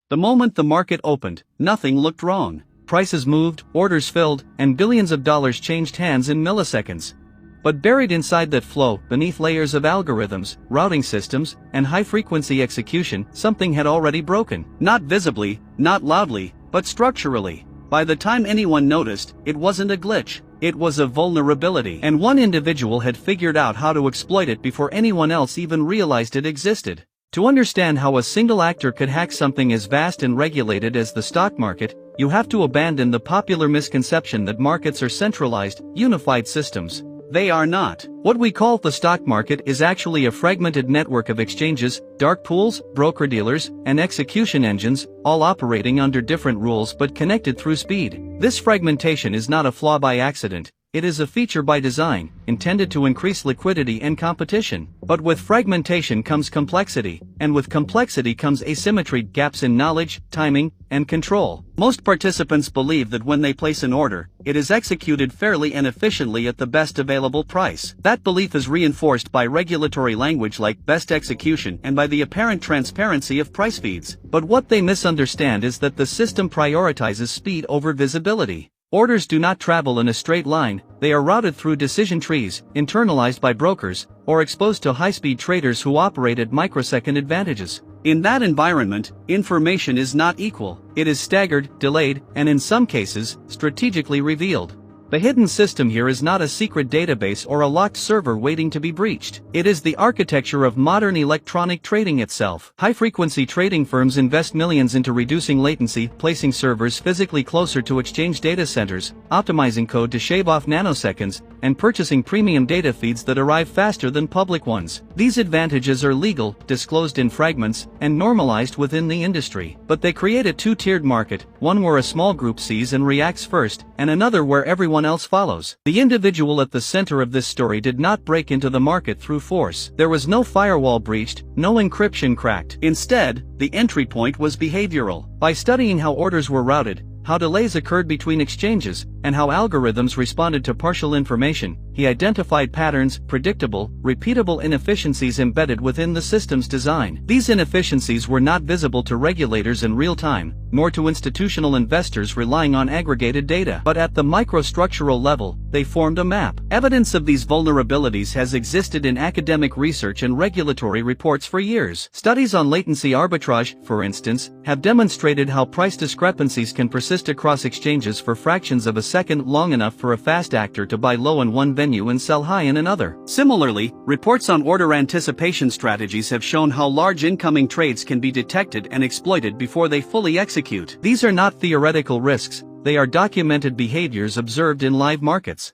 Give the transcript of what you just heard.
The moment the market opened, nothing looked wrong. Prices moved, orders filled, and billions of dollars changed hands in milliseconds. But buried inside that flow, beneath layers of algorithms, routing systems, and high-frequency execution, something had already broken. Not visibly, not loudly, but structurally. By the time anyone noticed, it wasn't a glitch. It was a vulnerability. And one individual had figured out how to exploit it before anyone else even realized it existed. To understand how a single actor could hack something as vast and regulated as the stock market, you have to abandon the popular misconception that markets are centralized, unified systems. They are not. What we call the stock market is actually a fragmented network of exchanges, dark pools, broker-dealers, and execution engines, all operating under different rules but connected through speed. This fragmentation is not a flaw by accident. It is a feature by design, intended to increase liquidity and competition. But with fragmentation comes complexity, and with complexity comes asymmetry, gaps in knowledge, timing, and control. Most participants believe that when they place an order, it is executed fairly and efficiently at the best available price. That belief is reinforced by regulatory language like best execution and by the apparent transparency of price feeds. But what they misunderstand is that the system prioritizes speed over visibility. Orders do not travel in a straight line, they are routed through decision trees, internalized by brokers, or exposed to high-speed traders who operate at microsecond advantages. In that environment, information is not equal. It is staggered, delayed, and in some cases, strategically revealed. The hidden system here is not a secret database or a locked server waiting to be breached. It is the architecture of modern electronic trading itself. High-frequency trading firms invest millions into reducing latency, placing servers physically closer to exchange data centers, optimizing code to shave off nanoseconds, and purchasing premium data feeds that arrive faster than public ones. These advantages are legal, disclosed in fragments, and normalized within the industry. But they create a two-tiered market, one where a small group sees and reacts first, and another where everyone else follows. The individual at the center of this story did not break into the market through force. There was no firewall breached, no encryption cracked. Instead, the entry point was behavioral. By studying how orders were routed, how delays occurred between exchanges, and how algorithms responded to partial information, he identified patterns, predictable, repeatable inefficiencies embedded within the system's design. These inefficiencies were not visible to regulators in real time, nor to institutional investors relying on aggregated data. But at the microstructural level, they formed a map. Evidence of these vulnerabilities has existed in academic research and regulatory reports for years. Studies on latency arbitrage, for instance, have demonstrated how price discrepancies can persist across exchanges for fractions of a second, long enough for a fast actor to buy low in one venue and sell high in another. Similarly, reports on order anticipation strategies have shown how large incoming trades can be detected and exploited before they fully execute. These are not theoretical risks, they are documented behaviors observed in live markets.